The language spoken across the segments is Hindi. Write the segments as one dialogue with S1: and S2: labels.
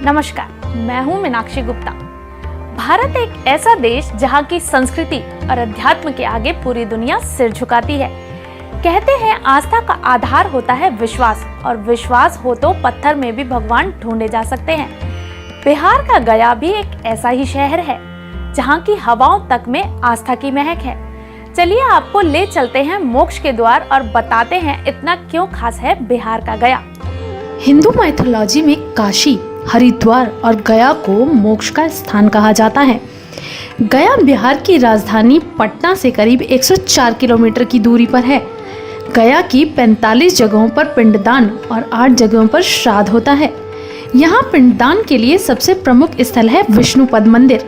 S1: नमस्कार, मैं हूं मीनाक्षी गुप्ता। भारत एक ऐसा देश जहां की संस्कृति और अध्यात्म के आगे पूरी दुनिया सिर झुकाती है। कहते हैं आस्था का आधार होता है विश्वास, और विश्वास हो तो पत्थर में भी भगवान ढूंढे जा सकते हैं। बिहार का गया भी एक ऐसा ही शहर है जहां की हवाओं तक में आस्था की महक है। चलिए आपको ले चलते हैं मोक्ष के द्वार और बताते हैं इतना क्यों खास है बिहार का गया।
S2: हिंदू माइथोलॉजी में काशी, हरिद्वार और गया को मोक्ष का स्थान कहा जाता है। गया बिहार की राजधानी पटना से करीब 104 किलोमीटर की दूरी पर है। गया की 45 जगहों पर पिंडदान और 8 जगहों पर श्राद्ध होता है। यहाँ पिंडदान के लिए सबसे प्रमुख स्थल है विष्णुपद मंदिर।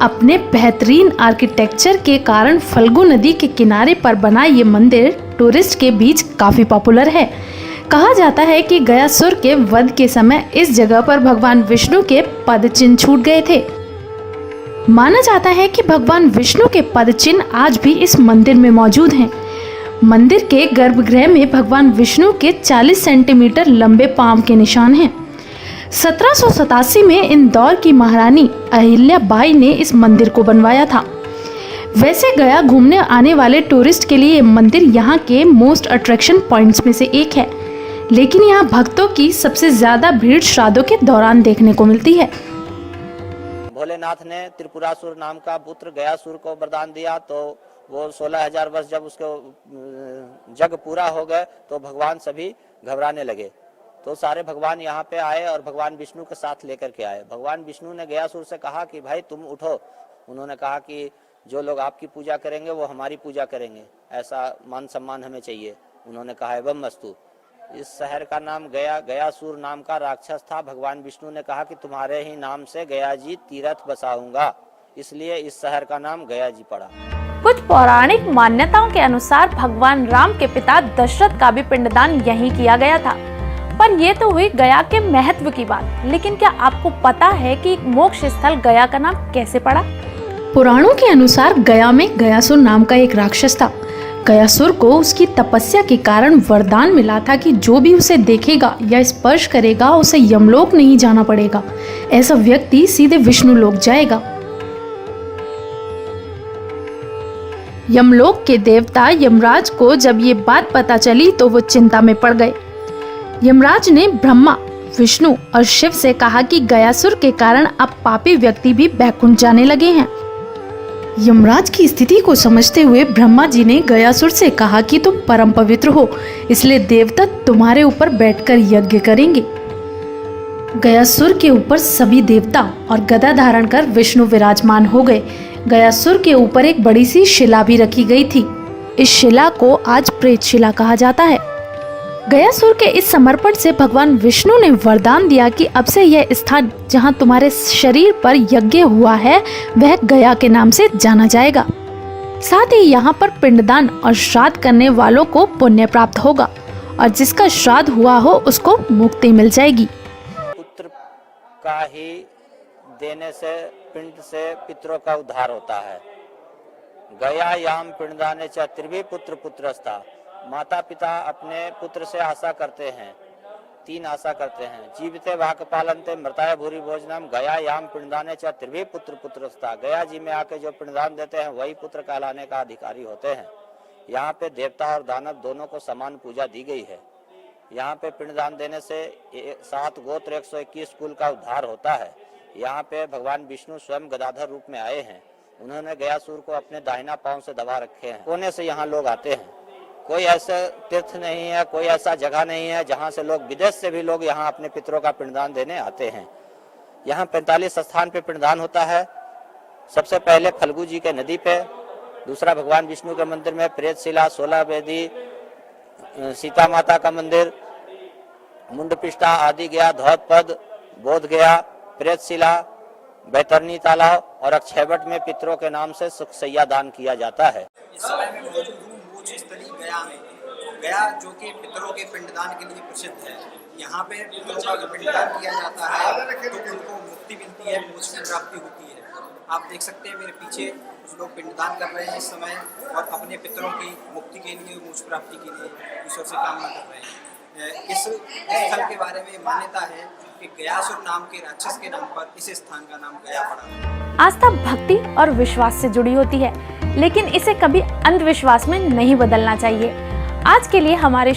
S2: अपने बेहतरीन आर्किटेक्चर के कारण फल्गु नदी के किनारे पर बना ये मंदिर टूरिस्ट के बीच काफी पॉपुलर है। कहा जाता है कि गयासुर के वध के समय इस जगह पर भगवान विष्णु के पद चिन्ह छूट गए थे। माना जाता है कि भगवान विष्णु के पद चिन्ह आज भी इस मंदिर में मौजूद हैं। मंदिर के गर्भगृह में भगवान विष्णु के 40 सेंटीमीटर लंबे पांव के निशान हैं। 1787 में इंदौर की महारानी अहिल्या बाई ने इस मंदिर को बनवाया था। वैसे गया घूमने आने वाले टूरिस्ट के लिए मंदिर यहाँ के मोस्ट अट्रैक्शन पॉइंट्स में से एक है, लेकिन यहाँ भक्तों की सबसे ज्यादा भीड़ श्राद्धों के दौरान देखने को मिलती है।
S3: भोलेनाथ ने त्रिपुरासुर नाम का पुत्र गयासुर को वरदान दिया, तो वो 16,000 वर्ष जब उसके जग पूरा हो गए तो भगवान सभी घबराने लगे। तो सारे भगवान यहाँ पे आए और भगवान विष्णु के साथ लेकर के आए। भगवान विष्णु ने गयासुर से कहा कि भाई तुम उठो। उन्होंने कहा कि जो लोग आपकी पूजा करेंगे वो हमारी पूजा करेंगे, ऐसा मान सम्मान हमें चाहिए। उन्होंने कहा एवं मस्तु। इस शहर का नाम गया, गयासुर नाम का राक्षस था। भगवान विष्णु ने कहा कि तुम्हारे ही नाम से गया जी तीर्थ बसाऊंगा, इसलिए इस शहर का नाम गया जी पड़ा।
S1: कुछ पौराणिक मान्यताओं के अनुसार भगवान राम के पिता दशरथ का भी पिंडदान यहीं किया गया था। पर ये तो हुई गया के महत्व की बात, लेकिन क्या आपको पता है कि मोक्ष स्थल गया का नाम कैसे पड़ा?
S2: पुराणों के अनुसार गया में गयासुर नाम का एक राक्षस था। गयासुर को उसकी तपस्या के कारण वरदान मिला था कि जो भी उसे देखेगा या स्पर्श करेगा उसे यमलोक नहीं जाना पड़ेगा। ऐसा व्यक्ति सीधे विष्णु लोक जाएगा। यमलोक के देवता यमराज को जब ये बात पता चली तो वो चिंता में पड़ गए। यमराज ने ब्रह्मा, विष्णु और शिव से कहा कि गयासुर के कारण अब पापी व्यक्ति भी बैकुंठ जाने लगे हैं। यमराज की स्थिति को समझते हुए ब्रह्मा जी ने गयासुर से कहा कि तुम परम पवित्र हो, इसलिए देवता तुम्हारे ऊपर बैठकर यज्ञ करेंगे। गयासुर के ऊपर सभी देवता और गदा धारण कर विष्णु विराजमान हो गए। गयासुर के ऊपर एक बड़ी सी शिला भी रखी गई थी। इस शिला को आज प्रेत शिला कहा जाता है। गयासुर के इस समर्पण से भगवान विष्णु ने वरदान दिया कि अब से यह स्थान जहां तुम्हारे शरीर पर यज्ञ हुआ है वह गया के नाम से जाना जाएगा। साथ ही यहाँ पर पिंडदान और श्राद्ध करने वालों को पुण्य प्राप्त होगा और जिसका श्राद्ध हुआ हो उसको मुक्ति मिल जाएगी।
S3: पुत्र का ही देने से पिंड से पितरों का उद्धार होता है। गया याम पिंडदाने च त्रिभी पुत्र पुत्रस्ता। माता पिता अपने पुत्र से आशा करते हैं, 3 आशा करते हैं। जीविते वाक पालनते मृताय भूरि भोजनम गया याम पिंडदाने च त्रिभी पुत्र पुत्रस्ता। गया जी में आके जो पिंडदान देते हैं वही पुत्र कहलाने का अधिकारी होते हैं। यहाँ पे देवता और दानव दोनों को समान पूजा दी गई है। यहाँ पे पिंडदान देने से 7 गोत्र 121 कुल का उद्धार होता है। यहाँ पे भगवान विष्णु स्वयं गदाधर रूप में आए हैं। उन्होंने गयासुर को अपने दाहिना पांव से दबा रखे हैं। कोने से यहाँ लोग आते हैं। कोई ऐसा तीर्थ नहीं है, कोई ऐसा जगह नहीं है जहाँ से लोग, विदेश से भी लोग यहाँ अपने पितरों का पिंडदान देने आते हैं। यहाँ 45 स्थान पे पिंडदान होता है। सबसे पहले फल्गु जी के नदी पे, दूसरा भगवान विष्णु के मंदिर में प्रेतशिला, 16 वेदी, सीता माता का मंदिर, मुंडपिष्टा आदि गया, धौतपद, बोध गया, प्रेतशिला, बैतरनी तालाब और अक्षयवट में पितरों के नाम से सुखसैया दान किया जाता है।
S4: इस समय में मौजूद हूँ मोक्ष स्थली गया में। गया जो कि पितरों के पिंडदान के लिए प्रसिद्ध है। यहाँ पे पितरों का पिंडदान किया जाता है तो उनको मुक्ति मिलती है, मोक्ष की प्राप्ति होती है। आप देख सकते हैं मेरे पीछे कुछ लोग पिंडदान कर रहे हैं इस समय और अपने पितरों की मुक्ति के लिए, मोक्ष प्राप्ति के लिए ईश्वर से कामना कर रहे हैं। इस स्थल के बारे में मान्यता है कि गयासुर नाम के राक्षस के नाम पर इस स्थान का नाम गया पड़ा।
S1: आस्था भक्ति और विश्वास से जुड़ी होती है, लेकिन इसे कभी अंधविश्वास में नहीं बदलना चाहिए। आज के लिए हमारे